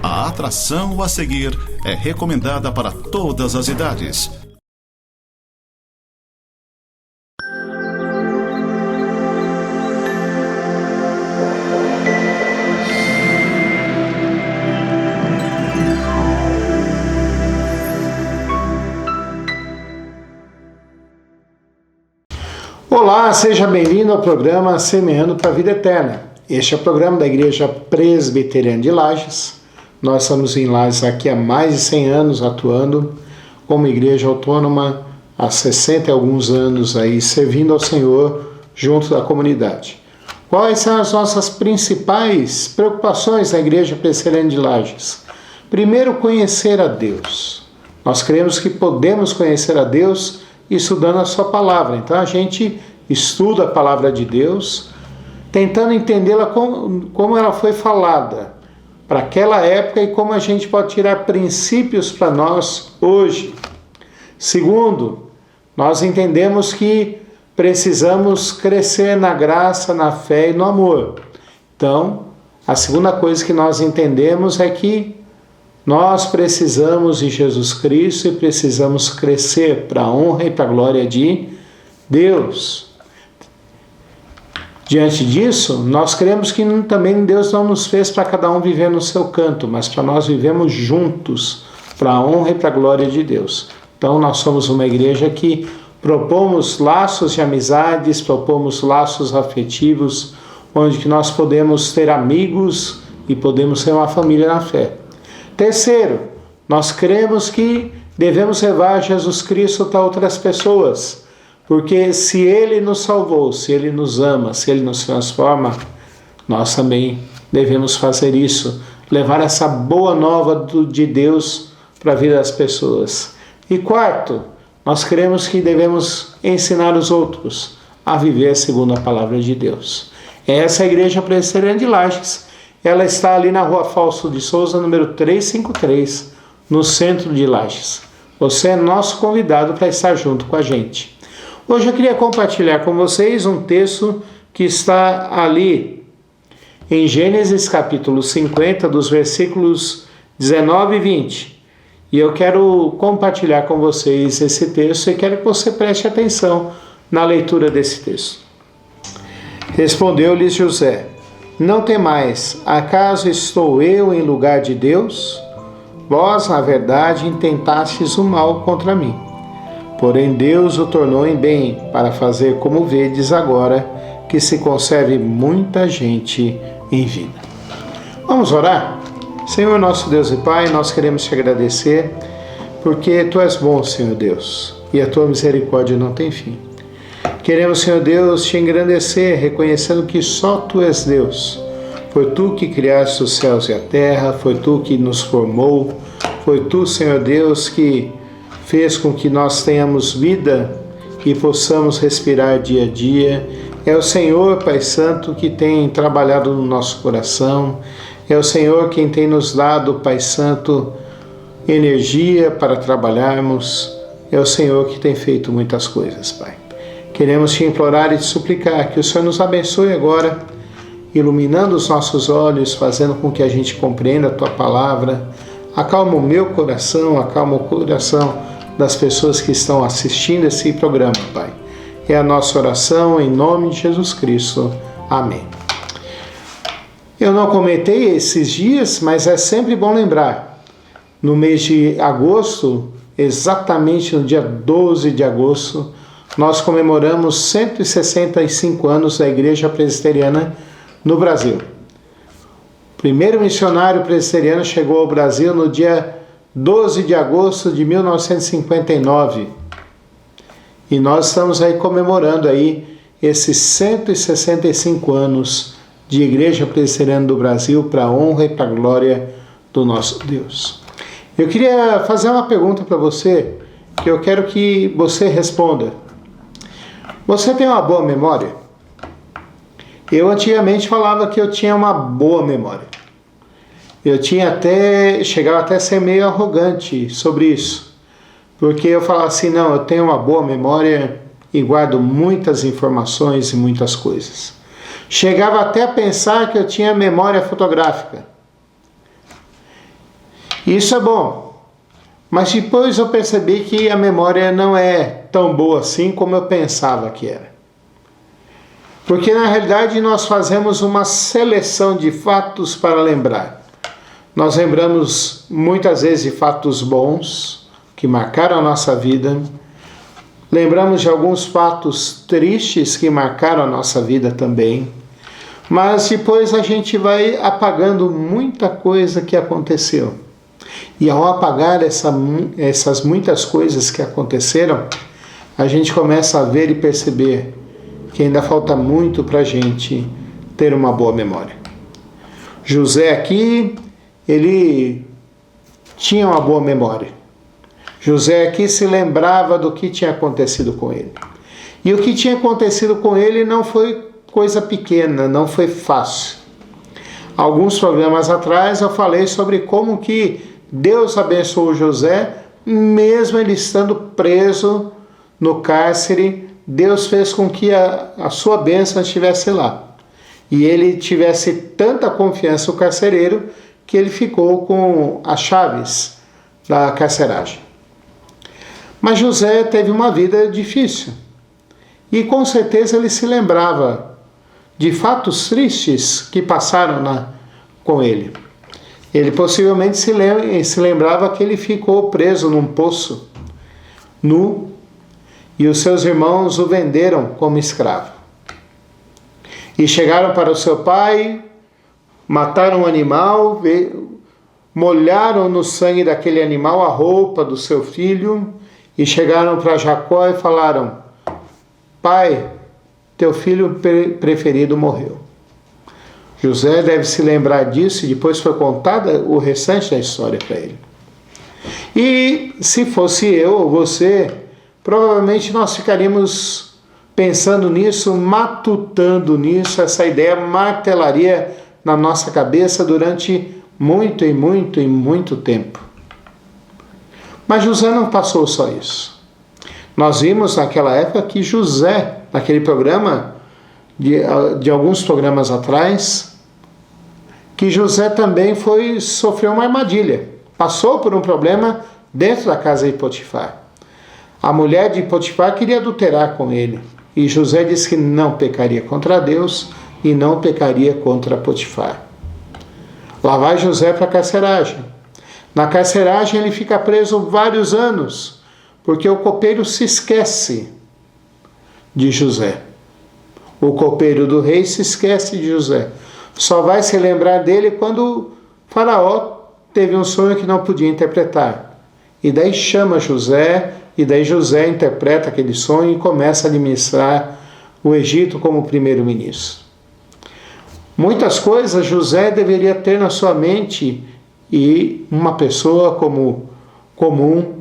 A atração a seguir é recomendada para todas as idades. Olá, seja bem-vindo ao programa Semeando para a Vida Eterna. Este é o programa da Igreja Presbiteriana de Lages. Nós estamos em Lages aqui há mais de 100 anos atuando como igreja autônoma, há 60 e alguns anos aí servindo ao Senhor junto da comunidade. Quais são as nossas principais preocupações na Igreja Presbiteriana de Lages? Primeiro, conhecer a Deus. Nós cremos que podemos conhecer a Deus estudando a sua palavra. Então a gente estuda a palavra de Deus, tentando entendê-la como ela foi falada para aquela época e como a gente pode tirar princípios para nós hoje. Segundo, nós entendemos que precisamos crescer na graça, na fé e no amor. Então, a segunda coisa que nós entendemos é que nós precisamos de Jesus Cristo e precisamos crescer para a honra e para a glória de Deus. Diante disso, nós cremos que também Deus não nos fez para cada um viver no seu canto, mas para nós vivermos juntos, para a honra e para a glória de Deus. Então nós somos uma igreja que propomos laços de amizades, propomos laços afetivos, onde que nós podemos ter amigos e podemos ser uma família na fé. Terceiro, nós cremos que devemos levar Jesus Cristo para outras pessoas, porque se Ele nos salvou, se Ele nos ama, se Ele nos transforma, nós também devemos fazer isso, levar essa boa nova de Deus para a vida das pessoas. E quarto, nós cremos que devemos ensinar os outros a viver segundo a palavra de Deus. Essa é a Igreja Presbiteriana de Lages. Ela está ali na Rua Fausto de Souza, número 353, no centro de Lages. Você é nosso convidado para estar junto com a gente. Hoje eu queria compartilhar com vocês um texto que está ali em Gênesis capítulo 50, dos versículos 19 e 20. E eu quero compartilhar com vocês esse texto e quero que você preste atenção na leitura desse texto. Respondeu-lhes José: Não temais, acaso estou eu em lugar de Deus? Vós, na verdade, intentastes o mal contra mim. Porém, Deus o tornou em bem, para fazer como vedes agora, que se conserve muita gente em vida. Vamos orar? Senhor nosso Deus e Pai, nós queremos te agradecer, porque Tu és bom, Senhor Deus, e a Tua misericórdia não tem fim. Queremos, Senhor Deus, te engrandecer, reconhecendo que só Tu és Deus. Foi Tu que criaste os céus e a terra, foi Tu que nos formou, foi Tu, Senhor Deus, que fez com que nós tenhamos vida e possamos respirar dia a dia. É o Senhor, Pai Santo, que tem trabalhado no nosso coração. É o Senhor quem tem nos dado, Pai Santo, energia para trabalharmos. É o Senhor que tem feito muitas coisas, Pai. Queremos te implorar e te suplicar que o Senhor nos abençoe agora, iluminando os nossos olhos, fazendo com que a gente compreenda a Tua palavra. Acalma o meu coração, acalma o coração das pessoas que estão assistindo esse programa, Pai. É a nossa oração em nome de Jesus Cristo. Amém. Eu não comentei esses dias, mas é sempre bom lembrar. No mês de agosto, exatamente no dia 12 de agosto, nós comemoramos 165 anos da Igreja Presbiteriana no Brasil. O primeiro missionário presbiteriano chegou ao Brasil no dia 12 de agosto de 1959. E nós estamos aí comemorando aí esses 165 anos de Igreja Presbiteriana do Brasil para a honra e para a glória do nosso Deus. Eu queria fazer uma pergunta para você, que eu quero que você responda. Você tem uma boa memória? Eu antigamente falava que eu tinha uma boa memória. Chegava até a ser meio arrogante sobre isso. Porque eu falava assim, não, eu tenho uma boa memória e guardo muitas informações e muitas coisas. Chegava até a pensar que eu tinha memória fotográfica. Isso é bom, mas depois eu percebi que a memória não é tão boa assim como eu pensava que era. Porque na realidade nós fazemos uma seleção de fatos para lembrar. Nós lembramos muitas vezes de fatos bons que marcaram a nossa vida. Lembramos de alguns fatos tristes que marcaram a nossa vida também. Mas depois a gente vai apagando muita coisa que aconteceu. E ao apagar essas muitas coisas que aconteceram, a gente começa a ver e perceber que ainda falta muito para a gente ter uma boa memória. José aqui, ele tinha uma boa memória. José aqui se lembrava do que tinha acontecido com ele. E o que tinha acontecido com ele não foi coisa pequena, não foi fácil. Alguns programas atrás eu falei sobre como que Deus abençoou José, mesmo ele estando preso no cárcere. Deus fez com que a sua bênção estivesse lá. E ele tivesse tanta confiança no carcereiro que ele ficou com as chaves da carceragem. Mas José teve uma vida difícil. E com certeza ele se lembrava de fatos tristes que passaram com ele. Ele possivelmente se lembrava que ele ficou preso num poço, nu, e os seus irmãos o venderam como escravo. E chegaram para o seu pai, mataram um animal, molharam no sangue daquele animal a roupa do seu filho, e chegaram para Jacó e falaram: pai, teu filho preferido morreu. José deve se lembrar disso e depois foi contada o restante da história para ele. E se fosse eu ou você, provavelmente nós ficaríamos pensando nisso, matutando nisso, essa ideia martelaria na nossa cabeça durante muito tempo. Mas José não passou só isso. Nós vimos naquela época que José, naquele programa, de alguns programas atrás, que José também sofreu uma armadilha. Passou por um problema dentro da casa de Potifar. A mulher de Potifar queria adulterar com ele. E José disse que não pecaria contra Deus e não pecaria contra Potifar. Lá vai José para a carceragem. Na carceragem ele fica preso vários anos, porque o copeiro se esquece de José. O copeiro do rei se esquece de José. Só vai se lembrar dele quando o faraó teve um sonho que não podia interpretar. E daí chama José, e daí José interpreta aquele sonho e começa a administrar o Egito como primeiro-ministro. Muitas coisas José deveria ter na sua mente, e uma pessoa comum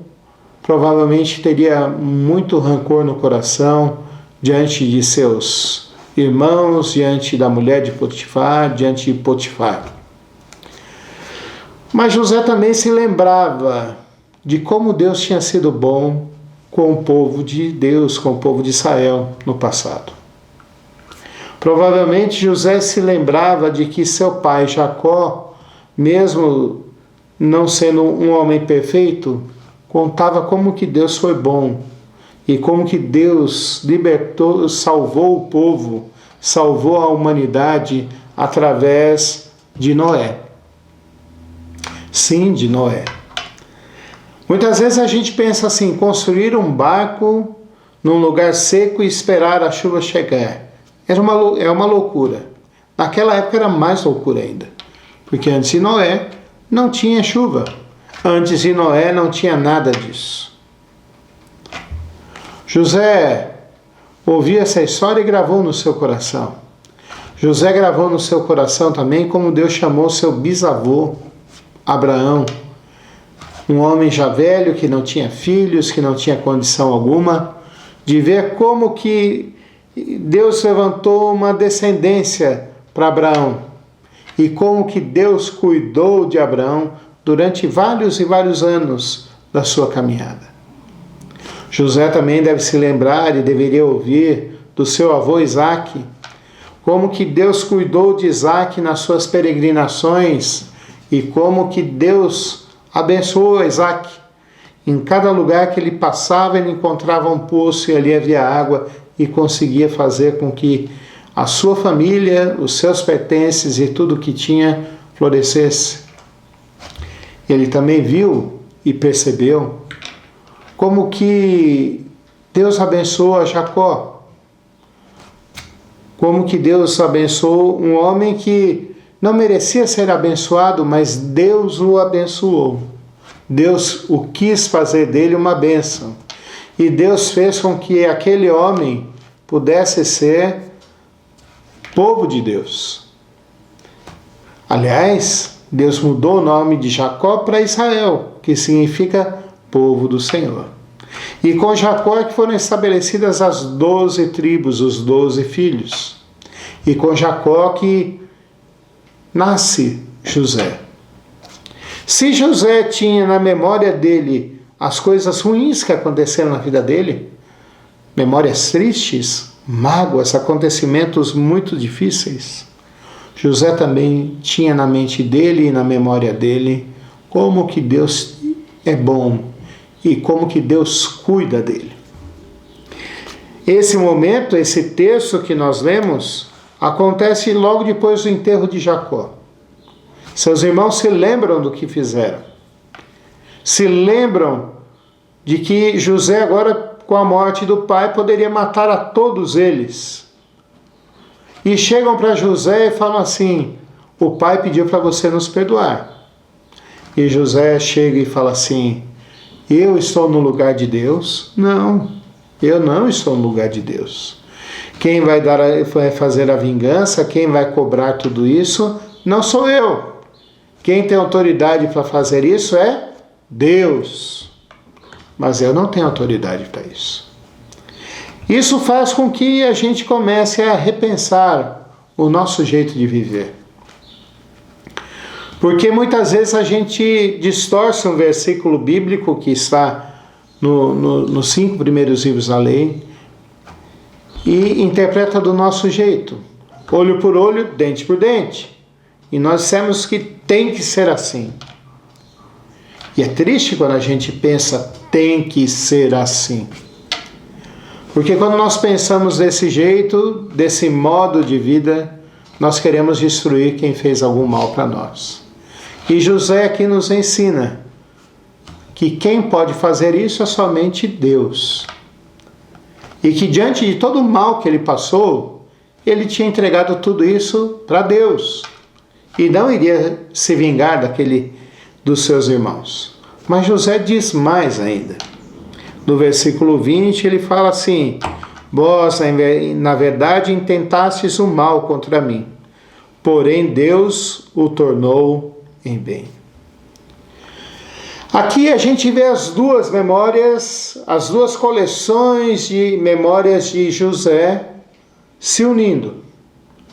provavelmente teria muito rancor no coração diante de seus irmãos, diante da mulher de Potifar, diante de Potifar. Mas José também se lembrava de como Deus tinha sido bom com o povo de Deus, com o povo de Israel no passado. Provavelmente José se lembrava de que seu pai Jacó, mesmo não sendo um homem perfeito, contava como que Deus foi bom e como que Deus libertou, salvou o povo, salvou a humanidade através de Noé. Sim, de Noé. Muitas vezes a gente pensa assim: construir um barco num lugar seco e esperar a chuva chegar. É uma loucura. Naquela época era mais loucura ainda, porque antes de Noé não tinha chuva. Antes de Noé não tinha nada disso. José ouviu essa história e gravou no seu coração. José gravou no seu coração também como Deus chamou seu bisavô, Abraão, um homem já velho, que não tinha filhos, que não tinha condição alguma, de ver como que Deus levantou uma descendência para Abraão e como que Deus cuidou de Abraão durante vários e vários anos da sua caminhada. José também deve se lembrar e deveria ouvir do seu avô Isaque, como que Deus cuidou de Isaque nas suas peregrinações e como que Deus abençoou Isaac. Em cada lugar que ele passava, ele encontrava um poço e ali havia água e conseguia fazer com que a sua família, os seus pertences e tudo que tinha florescesse. Ele também viu e percebeu como que Deus abençoou a Jacó. Como que Deus abençoou um homem que não merecia ser abençoado, mas Deus o abençoou. Deus o quis fazer dele uma bênção. E Deus fez com que aquele homem pudesse ser povo de Deus. Aliás, Deus mudou o nome de Jacó para Israel, que significa povo do Senhor. E com Jacó é que foram estabelecidas as 12 tribos, os 12 filhos. E com Jacó que nasce José. Se José tinha na memória dele as coisas ruins que aconteceram na vida dele, memórias tristes, mágoas, acontecimentos muito difíceis, José também tinha na mente dele e na memória dele como que Deus é bom e como que Deus cuida dele. Esse momento, esse texto que nós lemos, acontece logo depois do enterro de Jacó. Seus irmãos se lembram do que fizeram. Se lembram de que José agora, com a morte do pai, poderia matar a todos eles. E chegam para José e falam assim: o pai pediu para você nos perdoar. E José chega e fala assim: eu estou no lugar de Deus? Não, eu não estou no lugar de Deus. Quem vai fazer a vingança, quem vai cobrar tudo isso, não sou eu. Quem tem autoridade para fazer isso é Deus. Mas eu não tenho autoridade para isso. Isso faz com que a gente comece a repensar o nosso jeito de viver. Porque muitas vezes a gente distorce um versículo bíblico que está nos 5 primeiros livros da lei e interpreta do nosso jeito. Olho por olho, dente por dente. E nós dissemos que tem que ser assim. E é triste quando a gente pensa tem que ser assim. Porque quando nós pensamos desse jeito, desse modo de vida, nós queremos destruir quem fez algum mal para nós. E José aqui nos ensina que quem pode fazer isso é somente Deus. E que diante de todo o mal que ele passou, ele tinha entregado tudo isso para Deus. E não iria se vingar dos seus irmãos. Mas José diz mais ainda. No versículo 20 ele fala assim: vós, na verdade, intentastes o mal contra mim, porém Deus o tornou em bem. Aqui a gente vê as duas memórias, as duas coleções de memórias de José se unindo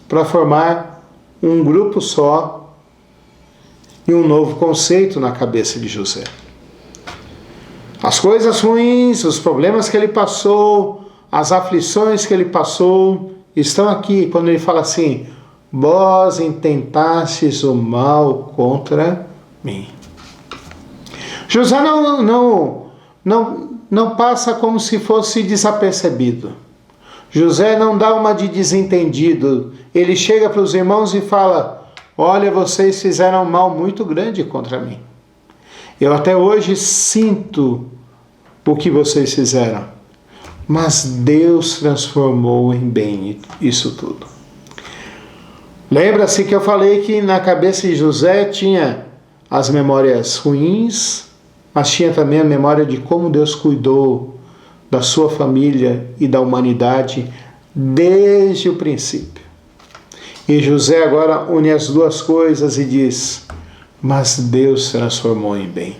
para formar um grupo só e um novo conceito na cabeça de José. As coisas ruins, os problemas que ele passou, as aflições que ele passou, estão aqui quando ele fala assim: vós intentastes o mal contra mim. José não passa como se fosse desapercebido. José não dá uma de desentendido. Ele chega para os irmãos e fala: olha, vocês fizeram um mal muito grande contra mim. Eu até hoje sinto o que vocês fizeram. Mas Deus transformou em bem isso tudo. Lembra-se que eu falei que na cabeça de José tinha as memórias ruins, mas tinha também a memória de como Deus cuidou da sua família e da humanidade desde o princípio. E José agora une as duas coisas e diz: mas Deus transformou em bem.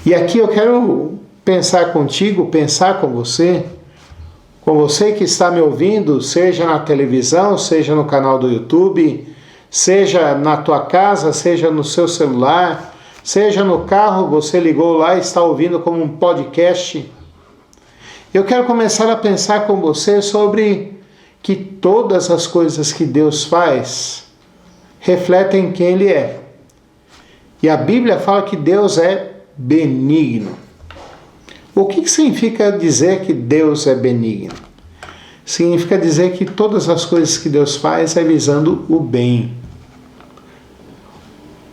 E aqui eu quero pensar contigo, pensar com você que está me ouvindo, seja na televisão, seja no canal do YouTube, seja na tua casa, seja no seu celular, seja no carro, você ligou lá e está ouvindo como um podcast. Eu quero começar a pensar com você sobre que todas as coisas que Deus faz refletem quem Ele é. E a Bíblia fala que Deus é benigno. O que significa dizer que Deus é benigno? Significa dizer que todas as coisas que Deus faz é visando o bem.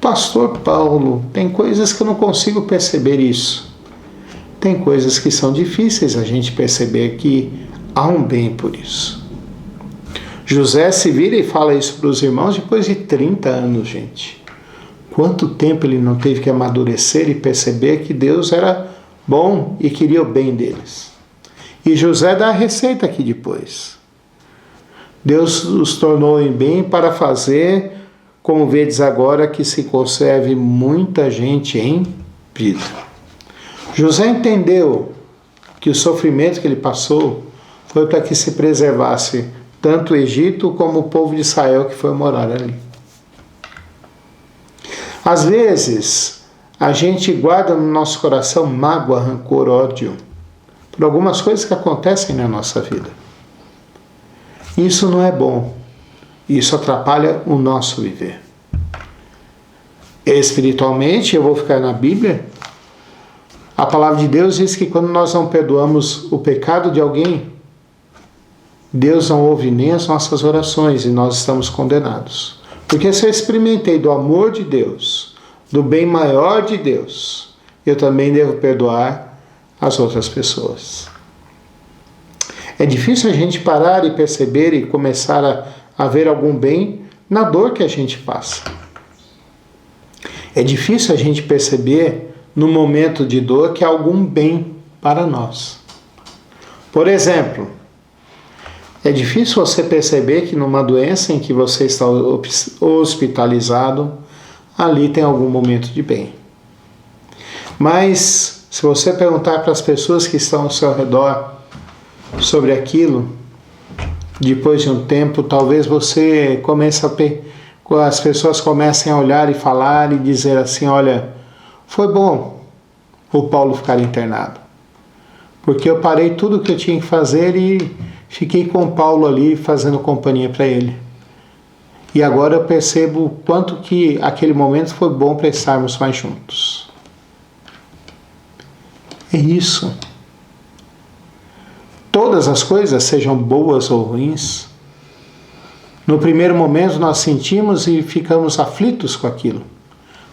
Pastor Paulo, tem coisas que eu não consigo perceber isso. Tem coisas que são difíceis a gente perceber que há um bem por isso. José se vira e fala isso para os irmãos depois de 30 anos, gente. Quanto tempo ele não teve que amadurecer e perceber que Deus era bom e queria o bem deles. E José dá a receita aqui depois. Deus os tornou em bem para fazer, como vedes agora, que se conserve muita gente em vida. José entendeu que o sofrimento que ele passou foi para que se preservasse tanto o Egito como o povo de Israel que foi morar ali. Às vezes, a gente guarda no nosso coração mágoa, rancor, ódio, por algumas coisas que acontecem na nossa vida. Isso não é bom. Isso atrapalha o nosso viver. Espiritualmente, eu vou ficar na Bíblia, a palavra de Deus diz que quando nós não perdoamos o pecado de alguém, Deus não ouve nem as nossas orações e nós estamos condenados. Porque se eu experimentei do amor de Deus, do bem maior de Deus, eu também devo perdoar as outras pessoas. É difícil a gente parar e perceber e começar a ver algum bem na dor que a gente passa. É difícil a gente perceber no momento de dor que há algum bem para nós. Por exemplo, é difícil você perceber que numa doença em que você está hospitalizado, ali tem algum momento de bem. Mas, se você perguntar para as pessoas que estão ao seu redor sobre aquilo, depois de um tempo, talvez você comece as pessoas comecem a olhar e falar e dizer assim, olha, foi bom o Paulo ficar internado, porque eu parei tudo o que eu tinha que fazer e fiquei com o Paulo ali fazendo companhia para ele. E agora eu percebo o quanto que aquele momento foi bom para estarmos mais juntos. É isso. Todas as coisas, sejam boas ou ruins, no primeiro momento nós sentimos e ficamos aflitos com aquilo.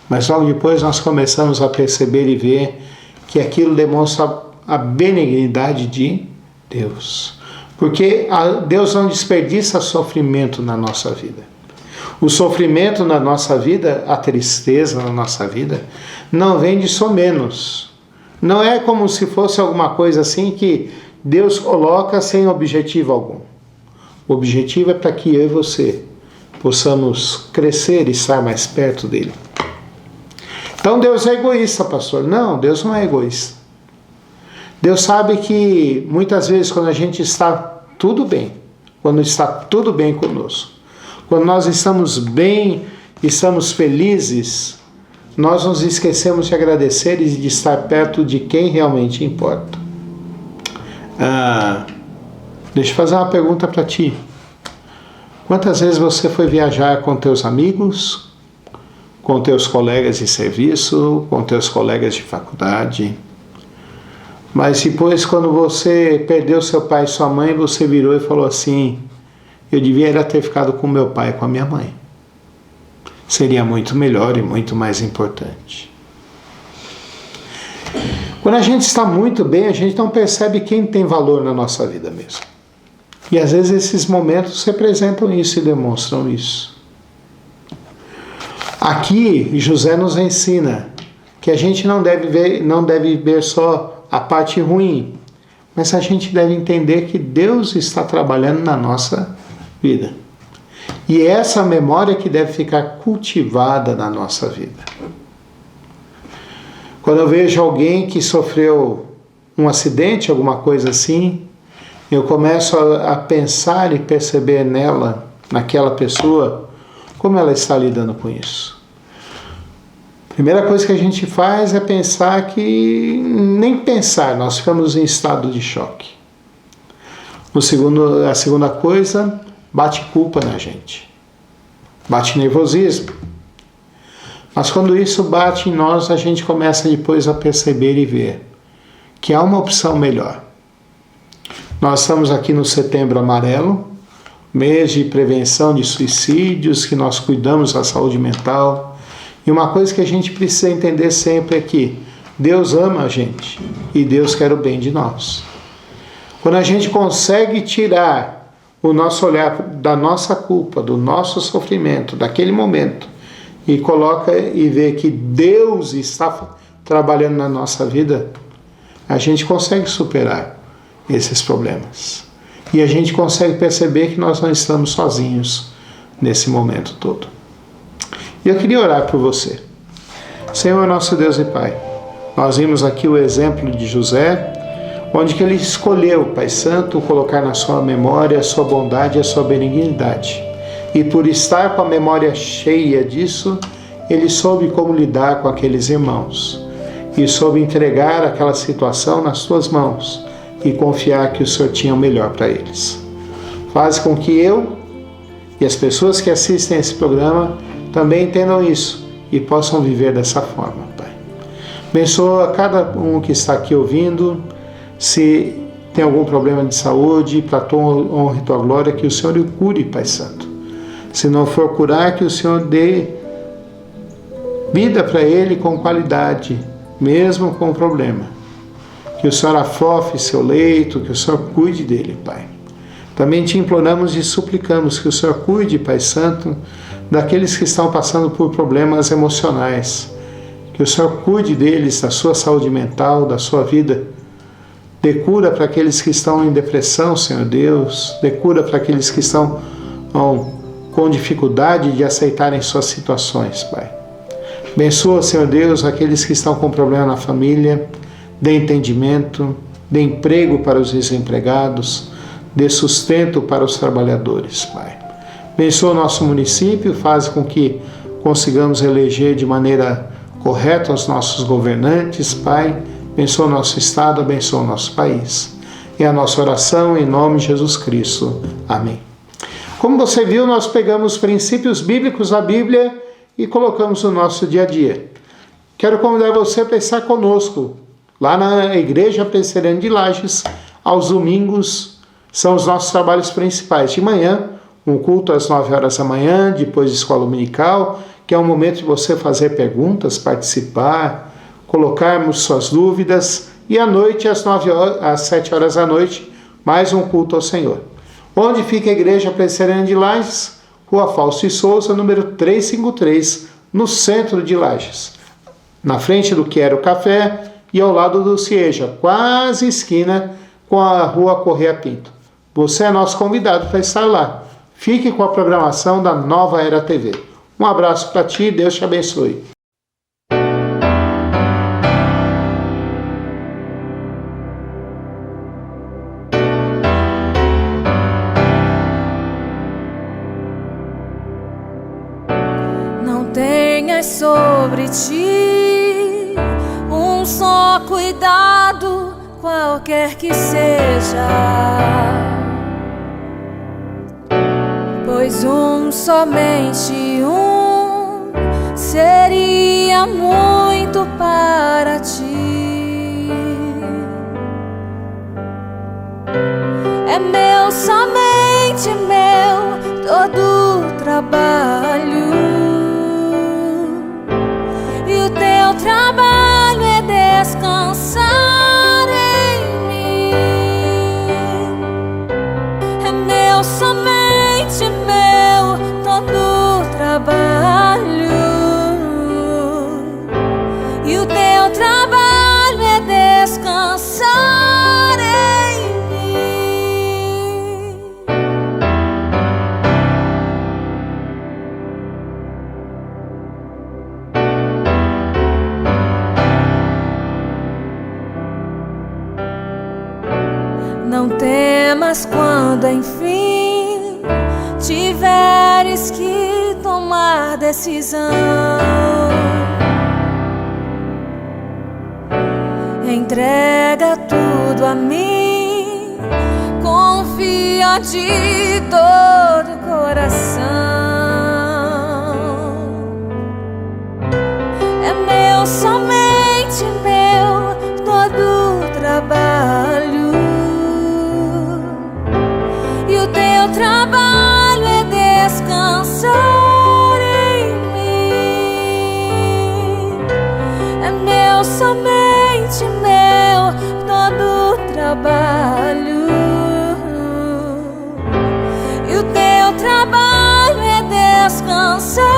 Mas logo depois nós começamos a perceber e ver que aquilo demonstra a benignidade de Deus. Porque Deus não desperdiça sofrimento na nossa vida. O sofrimento na nossa vida, a tristeza na nossa vida, não vem de somenos. Não é como se fosse alguma coisa assim que Deus coloca sem objetivo algum. O objetivo é para que eu e você possamos crescer e estar mais perto dele. Então Deus é egoísta, pastor. Não, Deus não é egoísta. Deus sabe que muitas vezes quando a gente está tudo bem, quando está tudo bem conosco, quando nós estamos bem, estamos felizes, nós nos esquecemos de agradecer e de estar perto de quem realmente importa. Deixa eu fazer uma pergunta para ti. Quantas vezes você foi viajar com teus amigos, com teus colegas de serviço, com teus colegas de faculdade? Mas depois, quando você perdeu seu pai e sua mãe, você virou e falou assim, eu devia ter ficado com meu pai e com a minha mãe. Seria muito melhor e muito mais importante. Quando a gente está muito bem, a gente não percebe quem tem valor na nossa vida mesmo. E às vezes esses momentos representam isso e demonstram isso. Aqui, José nos ensina que a gente não deve ver só a parte ruim, mas a gente deve entender que Deus está trabalhando na nossa vida. E é essa memória que deve ficar cultivada na nossa vida. Quando eu vejo alguém que sofreu um acidente, alguma coisa assim, eu começo a pensar e perceber nela, naquela pessoa, como ela está lidando com isso. Primeira coisa que a gente faz é pensar que, nem pensar, nós ficamos em estado de choque. A segunda coisa, bate culpa na gente. Bate nervosismo. Mas quando isso bate em nós, a gente começa depois a perceber e ver que há uma opção melhor. Nós estamos aqui no Setembro Amarelo, mês de prevenção de suicídios, que nós cuidamos da saúde mental. E uma coisa que a gente precisa entender sempre é que Deus ama a gente e Deus quer o bem de nós. Quando a gente consegue tirar o nosso olhar da nossa culpa, do nosso sofrimento, daquele momento, e coloca e vê que Deus está trabalhando na nossa vida, a gente consegue superar esses problemas. E a gente consegue perceber que nós não estamos sozinhos nesse momento todo. E eu queria orar por você. Senhor, nosso Deus e Pai, nós vimos aqui o exemplo de José, onde que ele escolheu, Pai Santo, colocar na sua memória a sua bondade e a sua benignidade. E por estar com a memória cheia disso, ele soube como lidar com aqueles irmãos. E soube entregar aquela situação nas tuas mãos e confiar que o Senhor tinha o melhor para eles. Faz com que eu e as pessoas que assistem a esse programa também entendam isso e possam viver dessa forma, Pai. Abençoa cada um que está aqui ouvindo, se tem algum problema de saúde, para tua honra e tua glória, que o Senhor o cure, Pai Santo. Se não for curar, que o Senhor dê vida para ele com qualidade, mesmo com problema. Que o Senhor afofe seu leito, que o Senhor cuide dele, Pai. Também te imploramos e suplicamos que o Senhor cuide, Pai Santo, daqueles que estão passando por problemas emocionais. Que o Senhor cuide deles, da sua saúde mental, da sua vida. Dê cura para aqueles que estão em depressão, Senhor Deus. Dê cura para aqueles que estão com dificuldade de aceitarem suas situações, Pai. Abençoa, Senhor Deus, aqueles que estão com problema na família. Dê entendimento, dê emprego para os desempregados, dê sustento para os trabalhadores, Pai. Abençoa o nosso município, faz com que consigamos eleger de maneira correta os nossos governantes, Pai. Abençoa o nosso Estado, abençoa o nosso país. É a nossa oração em nome de Jesus Cristo. Amém. Como você viu, nós pegamos os princípios bíblicos da Bíblia e colocamos no nosso dia a dia. Quero convidar você a pensar conosco. Lá na Igreja Presbiteriana de Lages, aos domingos, são os nossos trabalhos principais. De manhã, um culto às 9 horas da manhã, depois de escola dominical, que é um momento de você fazer perguntas, participar, colocarmos suas dúvidas. E à noite, às 7 horas da noite, mais um culto ao Senhor. Onde fica a Igreja Presbiteriana de Lages? Rua Fausto de Souza, número 353, no centro de Lages. Na frente do Quero Café e ao lado do Cieja, quase esquina com a Rua Correia Pinto. Você é nosso convidado para estar lá. Fique com a programação da Nova Era TV. Um abraço para ti, Deus te abençoe. Não tenhas sobre ti um só cuidado, qualquer que seja, pois somente um seria muito para ti. É meu, somente meu, todo o trabalho, e o teu trabalho é descansar em mim. É meu, somente meu, todo o trabalho, e o teu trabalho é descansar em mim. Não temas quando enfim tiveres que tomar decisão. Entrega tudo a mim, confia de todo o coração. somente meu todo o trabalho. E o teu trabalho é descansar